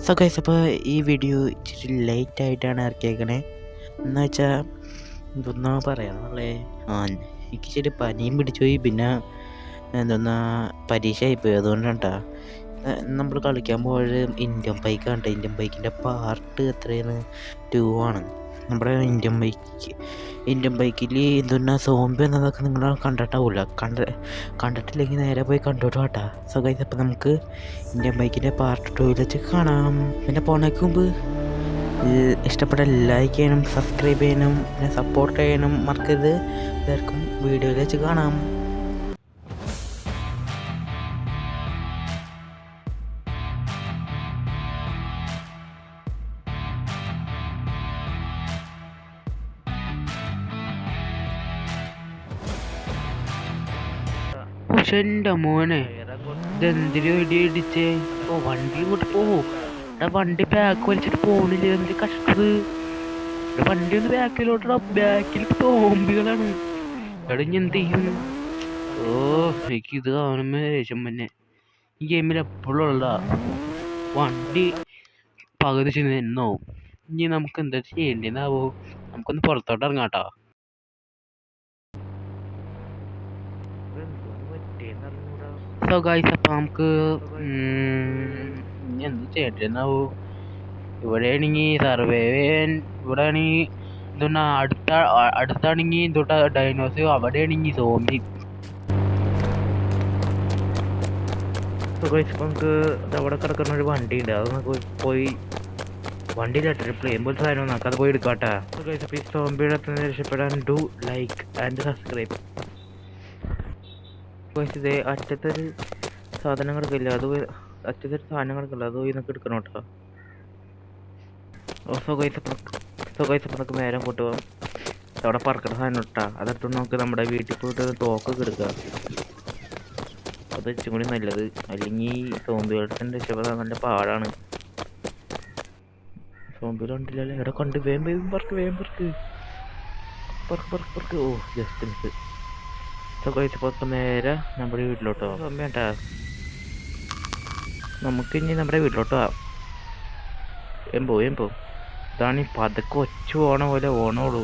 So guys, അപ്പോൾ ഈ video ഇച്ചിരി ലേറ്റായിട്ടാണ് ഇറക്കിയേക്കണേ. എന്ന് വെച്ചാൽ എന്തൊന്നാ പറയാന്നുള്ളേ, എനിക്ക് ഇച്ചിരി പനിയും പിടിച്ചുപോയി. പിന്നെ എന്തെന്നാ പരീക്ഷ ആയിപ്പോയി. അതുകൊണ്ടാണ് കേട്ടോ. നമ്മൾ കളിക്കാൻ പോയത് ഇന്ത്യൻ ബൈക്കാണ് കേട്ടോ. ഇന്ത്യൻ ബൈക്കിൻ്റെ പാർട്ട് എത്രയാണ്? 2 ആണ്. നമ്മുടെ ഇന്ത്യൻ ബൈക്കിൽ എന്തെന്നാ സോംബി എന്നതൊക്കെ നിങ്ങൾ കണ്ടിട്ടാവില്ല. കണ്ടിട്ടില്ലെങ്കിൽ നേരെ പോയി കണ്ടോട്ടോ കേട്ടോ. സോ ഗൈസ്, അപ്പോൾ നമുക്ക് ഇന്ത്യൻ ബൈക്കിൻ്റെ പാർട്ട് 2 വെച്ച് കാണാം. പിന്നെ പോണേക്ക് മുമ്പ് ഇഷ്ടപ്പെട്ട ലൈക്ക് ചെയ്യണം, സബ്സ്ക്രൈബ് ചെയ്യണം, പിന്നെ സപ്പോർട്ട് ചെയ്യണം മറക്കരുത്. എല്ലാവർക്കും വീഡിയോയിൽ വെച്ച് കാണാം. പക്ഷെ എൻ്റെ മോനെ, ഇതെന്തിനു വേണ്ടി ഇടിച്ചേ? വണ്ടി ഇങ്ങോട്ട് പോവും. വണ്ടി ബാക്ക് വലിച്ചിട്ട് പോണില്ല. എന്ത് കഷ്ടത്! വണ്ടി ഒന്ന് ബാക്കിലോട്ടാ. ബാക്കിൽ തോമ്പികളാണ്. ഇടഞ്ഞ് എന്ത് ചെയ്യും? എനിക്ക് ഇത് കാണുമ്പോ ദേഷ്യം തന്നെ. ഈ ഗെയിമിൽ എപ്പോഴും ഉള്ള വണ്ടി പകുതി ചെന്നാവും. ഇനി നമുക്ക് എന്താ ചെയ്യേണ്ടതെന്നാവോ? നമുക്കൊന്ന് പുറത്തോട്ട് ഇറങ്ങാട്ടോ. സോ ഗൈസ്, അപ്പം നമുക്ക് എന്ത് ചെയ്യണ്ടെന്നാവോ? ഇവിടെയാണെങ്കിൽ സർവേ ചെയ്യാൻ, ഇവിടെ ആണെങ്കിൽ എന്തുകൊണ്ടാ അടുത്താണെങ്കിൽ എന്തുകൊണ്ടാ ഡൈനോസോ, അവിടെയാണെങ്കിൽ സോംബി. സോ ഗൈസ്, അപ്പം നമുക്ക് അവിടെ കിടക്കുന്ന ഒരു വണ്ടി ഉണ്ട്. അത് നമുക്ക് പോയി വണ്ടിയിലായിട്ട് പ്ലെയിൻ പോലത്തെ സാധനം നമുക്ക് അത് പോയി എടുക്കാട്ടാ. സോ ഗൈസ്, അപ്പോൾ ഈ സോംബിയുടെ അടുത്ത് രക്ഷപ്പെടാൻ ഡു ലൈക്ക് ആൻഡ് സബ്സ്ക്രൈബ്. ഇതേ അറ്റത്തൊരു സാധനം കിടക്കില്ല, അറ്റത്തൊരു സാധനം കിടക്കില്ല, അത് പോയി നമുക്ക് എടുക്കണം കേട്ടോ. സോ ഗൈസ്, അപ്പോൾ നമുക്ക് നേരെ അങ്ങോട്ട് പോകാം. അവിടെ പറക്കുന്ന സാധനം ഇട്ടാ അതെടുത്ത് നമുക്ക് നമ്മുടെ വീട്ടിൽ പോയിട്ട് തോക്കൊക്കെ എടുക്കുക. അത് ഇച്ചും കൂടി നല്ലത്. അല്ലെങ്കിൽ സോംബികളുടെ രക്ഷപ്പെടാൻ നല്ല പാടാണ്. സോംബികൾ ഉണ്ടല്ലോ ഇവിടെ കൊണ്ട് വേഗം പറക്ക്. ഓ ജസ്റ്റ് മിസ്. സോ ഗൈസ്, അപ്പോൾ നേരെ നമ്മുടെ വീട്ടിലോട്ടോ വേണ്ട. നമുക്ക് ഇനി നമ്മുടെ വീട്ടിലോട്ട് പോവാം. എമ്പോ ഇതാണ് ഈ പതുക്കെ ഒച്ച ഓണ പോലെ ഓണോളൂ.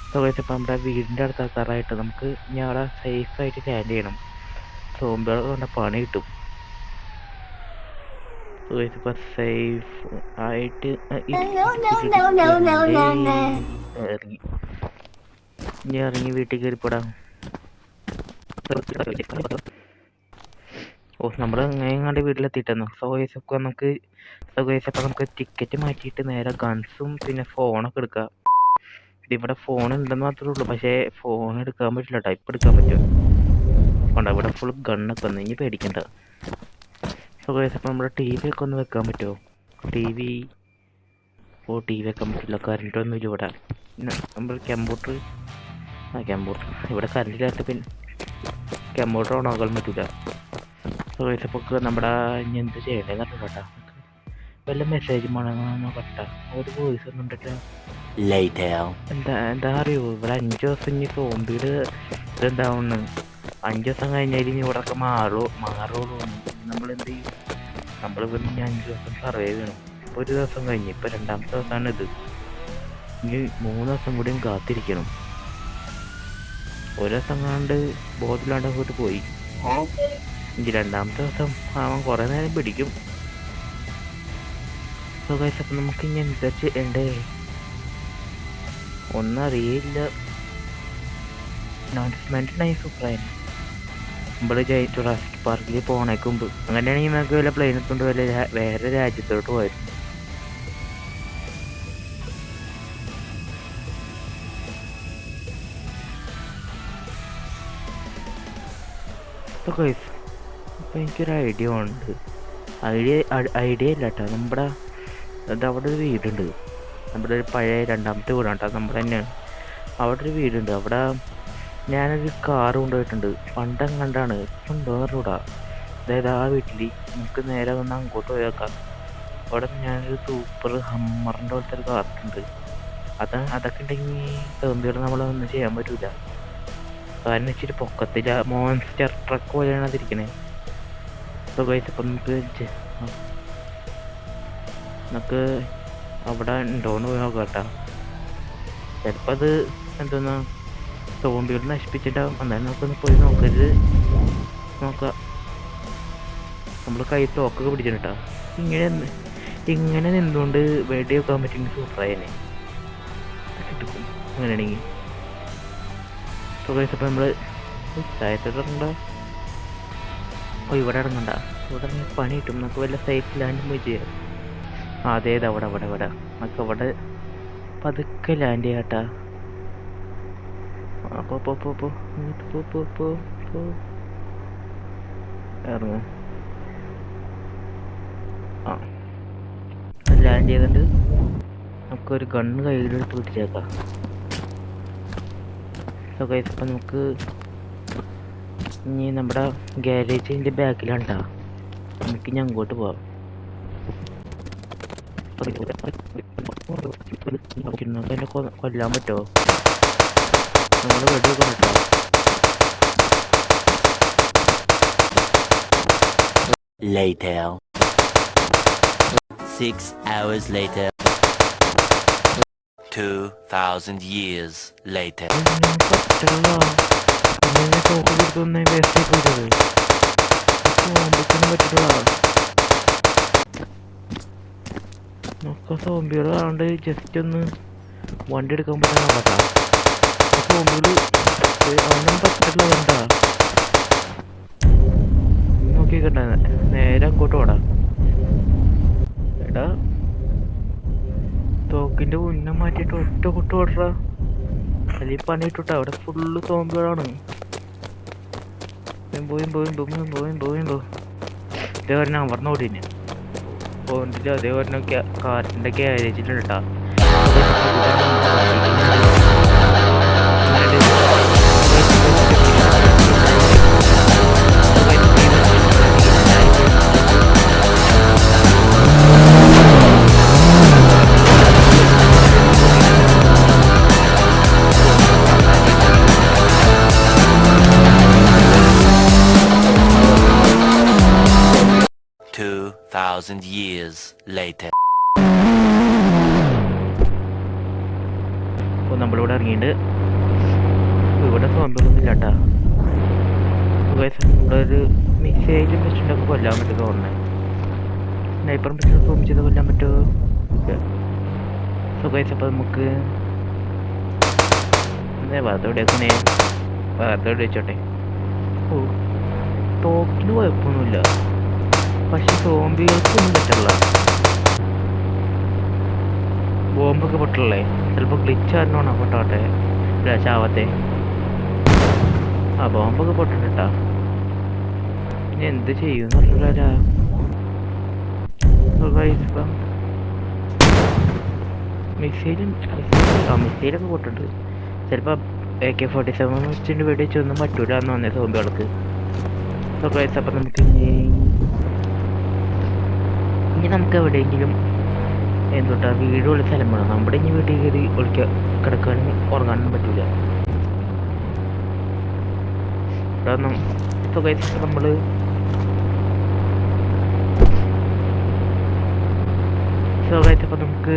സോ ഗൈസ്, അപ്പോൾ നമ്മുടെ വീടിൻ്റെ അടുത്ത് ആക്കാറായിട്ട് നമുക്ക് ഇനി അവിടെ സേഫായിട്ട് ലാൻഡ് ചെയ്യണം. സോംബികൾ കൊണ്ട് പണി കിട്ടും. സോ ഗൈസ്, ഇപ്പോൾ സേഫ് ആയിട്ട് ഇറങ്ങി വീട്ടിൽ കയറിപ്പെടാം. നമ്മൾ എങ്ങാണ്ട് വീട്ടിലെത്തിയിട്ടെന്നു. സോ ഗൈസ്, അപ്പോൾ നമുക്ക് ടിക്കറ്റ് മാറ്റിയിട്ട് നേരെ ഗൺസും പിന്നെ ഫോണൊക്കെ എടുക്കാം. ഇവിടെ ഫോൺ ഉണ്ടെന്ന് മാത്രമേ ഉള്ളൂ, പക്ഷേ ഫോൺ എടുക്കാൻ പറ്റില്ല കേട്ടോ. ഇപ്പം എടുക്കാൻ പറ്റും. കൊണ്ട ഇവിടെ ഫുൾ ഗണ്ണൊക്കെ വന്നു. ഇനി പേടിക്കണ്ട. സോ ഗൈസ്, അപ്പോൾ നമ്മുടെ ടി വി ഒക്കെ ഒന്ന് വെക്കാൻ പറ്റുമോ? ടി വി വെക്കാൻ പറ്റില്ല, കറണ്ടൊന്നും ഇല്ല ഇവിടെ. നമ്മൾ കമ്പ്യൂട്ടർ ഇവിടെ കറണ്ടില്ലാത്ത പിന്നെ കമ്പ്യൂട്ടർ ഓൺ ആക്കാൻ പറ്റില്ല. സോ ഗൈസ്, അപ്പോൾ നമ്മുടെ ഇനി എന്ത് ചെയ്യേണ്ടതെന്ന് കേട്ടോ. വല്ല മെസ്സേജ് വേണമെന്നോ കേട്ടോ. ഒരു വോയിസ് ഒന്നും ഉണ്ടിട്ട് എന്താ അറിയോ, ഇവിടെ 5 ദിവസം ഇനി സോംബിയുടെ ഇതെന്താവുന്നു. 5 ദിവസം കഴിഞ്ഞാൽ ഇനി ഇവിടെ ഒക്കെ മാറുള്ളൂ. നമ്മളെന്ത് ചെയ്യും? നമ്മളിവിടെ ഇനി 5 ദിവസം സർവൈവ് ചെയ്യണം. ഇപ്പോൾ 1 ദിവസം കഴിഞ്ഞ്, ഇപ്പോൾ 2ാമത്തെ ദിവസമാണ് ഇത്. ഇനി 3 ദിവസം കൂടിയും കാത്തിരിക്കണം. 1 ദിവസം കണ്ട് ബോധമില്ലാണ്ട് അങ്ങോട്ട് പോയി. ഇനി 2ാമത്തെ ദിവസം ആവാൻ കുറേ നേരം പിടിക്കും. സോ ഗൈസ്, അപ്പം നമുക്ക് ഇനി എന്താ ചെയ്യണ്ടേ ഒന്നും അറിയില്ല. അനൗൺസ്മെൻറ്റ് സൂപ്പറായി. നമ്മൾ ജുറാസിക് പാർക്കിൽ പോണേക്ക് മുമ്പ് അങ്ങനെയാണെങ്കിൽ നമുക്ക് വല്ല പ്ലെയിൻ കൊണ്ട് വേറെ രാജ്യത്തോട്ട് പോയിരുന്നു. അപ്പോൾ എനിക്കൊരു ഐഡിയ ഉണ്ട്. ഐഡിയ ഇല്ല കേട്ടോ. അവിടെ ഒരു വീടുണ്ട്. നമ്മുടെ ഒരു പഴയ 2ാമത്തെ വീടാണ് കേട്ടോ. നമ്മുടെ തന്നെയാണ്. അവിടെ ഒരു വീടുണ്ട്. അവിടെ ഞാനൊരു കാറ് കൊണ്ടുപോയിട്ടുണ്ട്. പണ്ടെങ്ങാണ്ടാണ്, ഇപ്പം വേറൂടാ. അതായത് ആ വീട്ടിൽ നമുക്ക് നേരെ വന്ന് അങ്ങോട്ട് പോയേക്കാം. അവിടെ ഞാനൊരു സൂപ്പർ ഹമ്മറിൻ്റെ പോലത്തെ ഒരു കാറുണ്ട്. അതൊക്കെ ഉണ്ടെങ്കിൽ സോംബികൾ നമ്മളൊന്നും ചെയ്യാൻ പറ്റില്ല. കാരണം ഇച്ചിരി പൊക്കത്തില്ല. മോൺസ്റ്റർ ട്രക്ക് പോലെയാണ് അതിരിക്കണേ. സോ ഗൈസ് അപ്പം നമുക്ക് അവിടെ ഉണ്ടോയെന്ന് പോയി നോക്കാം കേട്ടോ. ചിലപ്പോൾ അത് എന്തോന്നാ സോംബികൾ നശിപ്പിച്ചിട്ടാവും. എന്നാലും നമുക്കൊന്ന് പോയി നോക്കരുത്. നോക്കാം. നമ്മൾ കൈ തോക്കൊക്കെ പിടിച്ചിട്ടാ. ഇങ്ങനെ നിന്നുകൊണ്ട് വെടി വെക്കാൻ പറ്റുമെങ്കിൽ സൂപ്പറായനെ കിട്ടും അങ്ങനെയാണെങ്കിൽ. സോ ഗൈസ് അപ്പം നമ്മൾ താഴത്തോട്ട് ഇറങ്ങണ്ട. ഇവിടെ ഇറങ്ങണ്ട. ഇവിടെ ഇറങ്ങി പണി കിട്ടും. നമുക്ക് വല്ല സേഫ് ലാൻഡ് പോയി ചെയ്യാം. അതേത് അവിടെ നമുക്ക് അവിടെ പതുക്കെ ലാൻഡ് ചെയ്യാട്ടാ. പോ ഇറങ്ങ. ആ ലാൻഡ് ചെയ്തിട്ട് നമുക്കൊരു ഗണ്ണ് കയ്യിലെടുത്ത് പിടിച്ചേക്കാം. സോ ഗൈസ് അപ്പം നമുക്ക് ഇനി നമ്മുടെ ഗ്യാരേജിൻ്റെ ബാക്കിലാണ് കേട്ടോ. നമുക്ക് ഇനി അങ്ങോട്ട് പോവാം. എന്നെ കൊല്ലാൻ പറ്റുമോ? നമ്മൾ വെടി കൊണ്ടിട്ടോ. Later. 6 hours later. 2000 years later. സോംബികളാണ്ട് ജസ്റ്റ് ഒന്ന് വണ്ടി എടുക്കാൻ പറ്റാൻ പറ്റാ. സോംബികള് അവനും പറ്റില്ല. കണ്ടാ നോക്കിക്കണ്ട. നേരെ അങ്ങോട്ട് പോടാ. എടാ തോക്കിന്റെ ഉന്നം മാറ്റിയിട്ട് ഒറ്റ കൊട്ട് ഓടറാ. അല്ലെങ്കിൽ പണി ഇട്ടിട്ടാ. അവിടെ ഫുള്ള് സോംബികളാണ്. പോയി ഇതേവരെ അവർന്ന് ഓടിന് പോയിട്ടില്ല. അതേപോലെ കാറിന്റെ ഗ്യാരേജിലുണ്ട് കേട്ടാ. Years later. അപ്പോൾ നമ്മളിവിടെ ഇറങ്ങിയിട്ട് ഇവിടെ സോംബികളൊന്നും ഇല്ല കേട്ടാ. ഇവിടെ ഒരു മിസൈലും വെച്ചിട്ടൊക്കെ കൊല്ലാൻ പറ്റും തോന്നുന്നത്. സ്നൈപ്പറും വെച്ചിട്ട് സൂം ചെയ്ത് കൊല്ലാൻ പറ്റുമോ? സുഖമായിട്ട്. അപ്പോൾ നമുക്ക് വാർത്തോടെ വെച്ചോട്ടെ. ഓ തോക്കിന് കുഴപ്പമൊന്നുമില്ല. പക്ഷെ സോംബികൾക്കൊന്നും പറ്റില്ല. ബോംബൊക്കെ പൊട്ടില്ലേ? ചിലപ്പോൾ ഗ്ലിച്ച് ആയിരുന്നോണോ പൊട്ടോട്ടെ ചാവത്തെ. ആ ബോംബൊക്കെ പൊട്ടിട്ടാ. ഇനി എന്ത് ചെയ്യുമെന്ന് അറിയില്ല. മിസൈലൊക്കെ പൊട്ടിട്ടുണ്ട്. ചിലപ്പോൾ AK-47 വെച്ചിട്ട് വെടിവെച്ചൊന്നും പറ്റൂല എന്ന് വന്നേ സോംബികൾക്ക്. അപ്പം നമുക്ക് ഇനി നമുക്ക് എവിടെയെങ്കിലും എന്തുട്ടാ വീടുള്ള സ്ഥലം വേണം. നമ്മുടെ ഇനി വീട്ടിൽ കയറി കിടക്കാനും ഉറങ്ങാനും പറ്റൂല. നമ്മള് സുഖമായിട്ടപ്പോൾ നമുക്ക്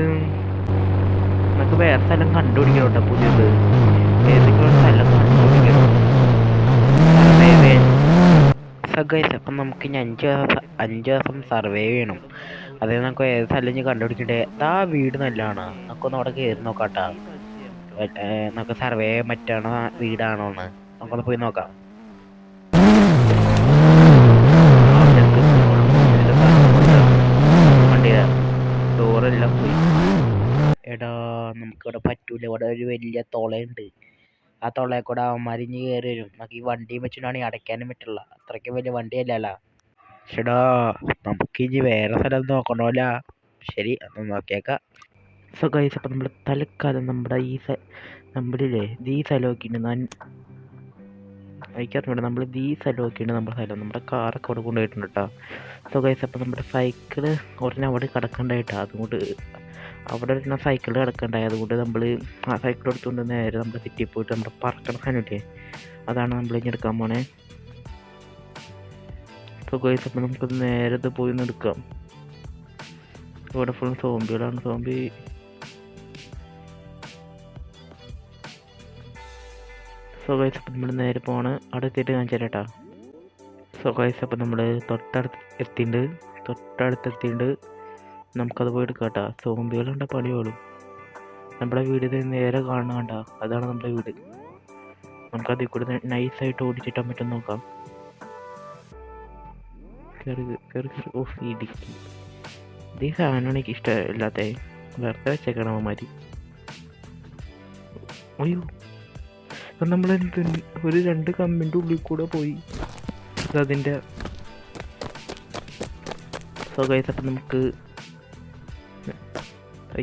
വേറെ സ്ഥലം കണ്ടുപിടിക്കണം കേട്ടോ. പുതിയത് ഏതൊക്കെയുള്ള സ്ഥലം കണ്ടുപിടിക്കണം. അപ്പം നമുക്ക് ഇനി 5 ദിവസം സർവേ ചെയ്യണം. അതായത് നമുക്ക് ഏത് സ്ഥലം ഇനി കണ്ടുപിടിക്കണ്ടേ. ആ വീട് നല്ലതാണ്. നമുക്കൊന്ന് അവിടെ കയറി നോക്കാട്ടാ. നമുക്ക് സർവേ ചെയ്യാൻ പറ്റണ വീടാണോ എന്ന് നമുക്കൊന്ന് പോയി നോക്കാം. വണ്ടിയുടെ ഡോറെല്ലാം പോയി. എടാ നമുക്കിവിടെ പറ്റൂല. ഇവിടെ ഒരു വലിയ തുളയുണ്ട്. ആ തുളയെ കൂടെ അവന്മാരിഞ്ഞ് കയറി വരും. നമുക്ക് ഈ വണ്ടിയും വെച്ചിട്ടാണെങ്കിൽ അടയ്ക്കാനും പറ്റില്ല. അത്രയ്ക്കും വലിയ വണ്ടിയല്ലല്ലോ. ചേടാ നമുക്ക് ഇനി വേറെ സ്ഥലം നോക്കണമല്ല. ശരി അന്ന് നോക്കിയേക്കാം. സോ ഗൈസ് അപ്പം നമ്മൾ തൽക്കാലം നമ്മുടെ നമ്മളില്ലേ ഈ സ്ഥലമൊക്കെയുണ്ട്. എനിക്കറിഞ്ഞൂടെ. നമ്മൾ ഈ സ്ഥലമൊക്കെയുണ്ട്. നമ്മുടെ സ്ഥലം നമ്മുടെ കാറൊക്കെ അവിടെ കൊണ്ടുപോയിട്ടുണ്ട് കേട്ടോ. സോ ഗൈസ് അപ്പം നമ്മുടെ സൈക്കിള് ഉടനെ അവിടെ കിടക്കണ്ടായിട്ടാ. അതുകൊണ്ട് അവിടെ ഇരുന്ന സൈക്കിൾ കിടക്കണ്ടായി. അതുകൊണ്ട് നമ്മൾ ആ സൈക്കിൾ എടുത്തുകൊണ്ട് നേരെ നമ്മുടെ സിറ്റിയിൽ പോയിട്ട് നമ്മുടെ പറക്കണ സാധനമില്ലേ അതാണ് നമ്മൾ ഇനി എടുക്കാൻ പോണേ. സോ ഗൈസ് അപ്പം നമുക്ക് നേരെ ഇത് പോയി ഒന്ന് എടുക്കാം. ഇവിടെ ഫുൾ സോംബികളാണ്. സോംബി സോ ഗൈസ് അപ്പം നമ്മൾ നേരെ പോണ്. അവിടെ എത്തിയിട്ട് കാണിച്ചു തരാം കേട്ടോ. സോ ഗൈസ് അപ്പം നമ്മൾ തൊട്ടടുത്തെത്തിയിട്ടുണ്ട്. നമുക്കത് പോയി എടുക്കാം കേട്ടോ. സോംബികളുണ്ട പണിയോളും. നമ്മുടെ വീട് നേരെ കാണുന്ന കണ്ട, അതാണ് നമ്മുടെ വീട്. നമുക്കതിൽ കൂടെ നൈസായിട്ട് ഓടിച്ചിട്ടാൻ പറ്റും നോക്കാം. ഓഫ് ഇടിക്കി ഇത് ഈ സാധനമാണ് എനിക്ക് ഇഷ്ടമില്ലാത്ത. വെറുതെ വെച്ചേക്കണം അവന്മാര്. അയ്യോ നമ്മൾ ഒരു 2 കമ്പിൻ്റെ ഉള്ളിൽ കൂടെ പോയി. അതിൻ്റെ സ്വകാര്യപ്പം നമുക്ക്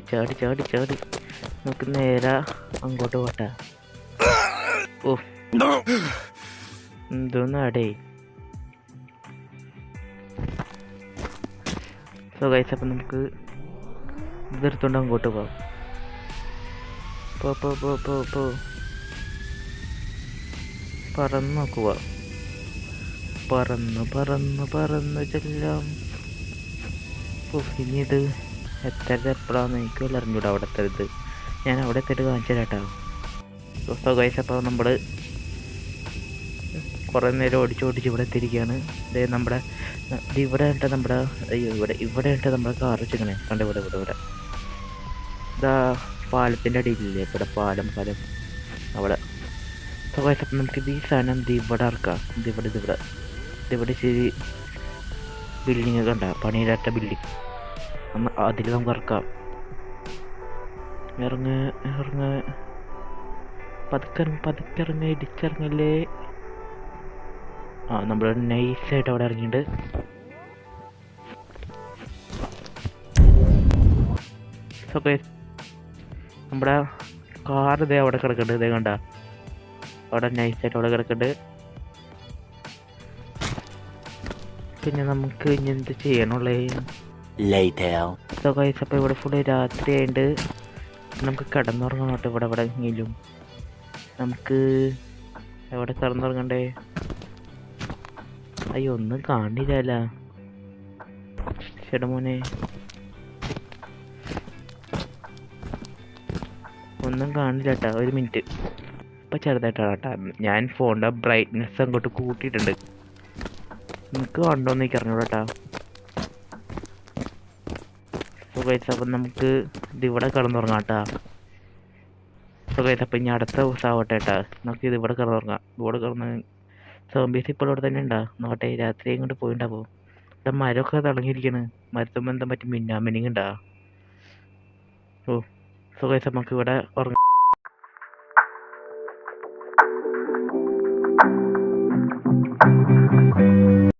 ചാടി ചാടി ചാടി നമുക്ക് നേരെ അങ്ങോട്ട് പോട്ടെ. ഓ എന്തോന്നാടേ. സോ ഗൈസ് അപ്പം നമുക്ക് ഇതെടുത്തോണ്ട് അങ്ങോട്ട് പോവാം. പോ പറന്ന് നോക്കുക. പറന്ന് ചെല്ലാം. ഇനി ഇത് എപ്പോഴാന്ന് എനിക്ക് വല്ല അറിഞ്ഞൂടാ. അവിടെ എത്തരുത്. ഞാൻ അവിടെ എത്തിയിട്ട് കാണിച്ചു തരാം കേട്ടോ. സോ ഗൈസ് അപ്പോൾ നമ്മൾ കുറേ നേരം ഓടിച്ച് ഇവിടെ എത്തിയിരിക്കുകയാണ്. നമ്മുടെ ഇവിടെ ഉണ്ട് നമ്മുടെ ഇവിടെ ഉണ്ട് നമ്മുടെ കാർ വെച്ചിങ്ങനെ കണ്ട. ഇവിടെ ഇതാ പാലത്തിൻ്റെ അടിയിലില്ലേ ഇവിടെ പാലം അവിടെ. സോ ഗൈസ് അപ്പം നമുക്ക് ഈ സാധനം ഇവിടെ ഇറക്കാം. ഇതിവിടെ ശരി ബിൽഡിങ് ഒക്കെ ഉണ്ടാ, പണിയിലാറ്റ ബിൽഡിങ്. അതിൽ നമുക്ക് ഇറക്കാം. ഇറങ്ങ് പതുക്കെ ഇടിച്ചിറങ്ങല്ലേ. നമ്മൾ നൈസായിട്ട് അവിടെ ഇറങ്ങിയിട്ടുണ്ട്. സോ ഗൈസ് നമ്മുടെ കാർ ഇതേ അവിടെ കിടക്കുന്നുണ്ട്. ഇതേ കണ്ട അവിടെ നൈസായിട്ട് അവിടെ കിടക്കുന്നുണ്ട്. പിന്നെ നമുക്ക് ഇനി എന്ത് ചെയ്യണുള്ളേ. സോ ഗൈസ് അപ്പോൾ ഇവിടെ ഫുള്ള് രാത്രി ആയിട്ട് നമുക്ക് കിടന്നുറങ്ങണം കേട്ടോ. ഇവിടെ എങ്കിലും നമുക്ക് എവിടെ കിടന്നുറങ്ങണ്ടേ. അയ്യോ ഒന്നും കാണില്ല. ചേട്ടാ മോനെ ഒന്നും കാണില്ല കേട്ടോ. ഒരു മിനിറ്റ്. ഇപ്പം ചെറുതായിട്ടാണ് കേട്ടോ. ഞാൻ ഫോണിൻ്റെ ബ്രൈറ്റ്നെസ് അങ്ങോട്ട് കൂട്ടിയിട്ടുണ്ട്. നിങ്ങൾക്ക് കണ്ടോന്ന് എനിക്ക് അറിഞ്ഞൂടാ കേട്ടോ. സോ ഗൈസ് അപ്പം നമുക്ക് ഇതിവിടെ കിടന്നുറങ്ങാം കേട്ടോ. സോ ഗൈസ് അപ്പം ഇനി അടുത്ത ദിവസം ആവട്ടെ കേട്ടോ. നമുക്ക് ഇതിവിടെ കിടന്നുറങ്ങാം. ഇവിടെ കിടന്ന് സോംബീസ് ഇപ്പോൾ ഇവിടെ തന്നെ ഉണ്ടാ നോട്ടെ. രാത്രി ഇങ്ങോട്ട് പോയിണ്ടാവോ. ഇവിടെ മരമൊക്കെ തുടങ്ങിയിരിക്കണ്. മരത്തുമ്പോൾ എന്താ പറ്റി മിന്നിങ് ഉണ്ടാ. ഓ സോ ഗൈസ് നമുക്ക് ഇവിടെ ഉറങ്ങാം.